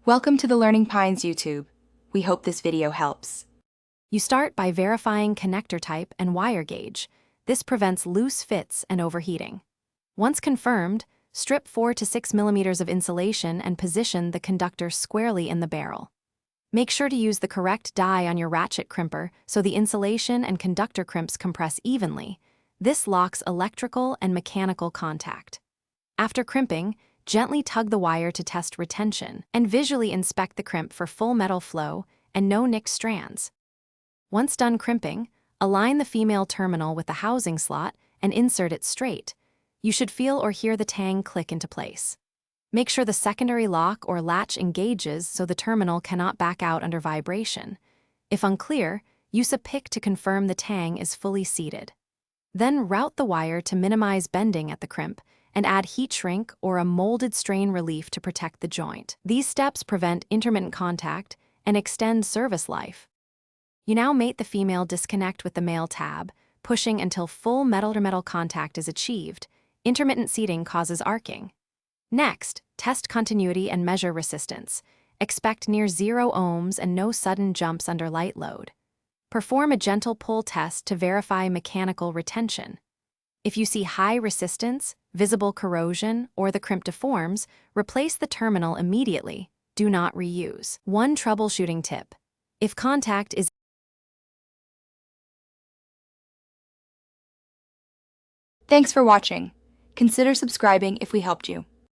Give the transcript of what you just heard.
Welcome to the Learning Pines YouTube. We hope this video helps. You start by verifying connector type and wire gauge. This prevents loose fits and overheating. Once confirmed, strip 4 to 6 millimeters of insulation and position the conductor squarely in the barrel. Make sure to use the correct die on your ratchet crimper so the insulation and conductor crimps compress evenly. This locks electrical and mechanical contact. After crimping, gently tug the wire to test retention and visually inspect the crimp for full metal flow and no nicked strands. Once done crimping, align the female terminal with the housing slot and insert it straight. You should feel or hear the tang click into place. Make sure the secondary lock or latch engages so the terminal cannot back out under vibration. If unclear, use a pick to confirm the tang is fully seated. Then route the wire to minimize bending at the crimp and add heat shrink or a molded strain relief to protect the joint. These steps prevent intermittent contact and extend service life. You now mate the female disconnect with the male tab, pushing until full metal-to-metal contact is achieved. Intermittent seating causes arcing. Next, test continuity and measure resistance. Expect near 0 ohms and no sudden jumps under light load. Perform a gentle pull test to verify mechanical retention. If you see high resistance, visible corrosion, or the crimp deforms, replace the terminal immediately. Do not reuse. One troubleshooting tip. If contact is Thanks for watching. Consider subscribing if we helped you.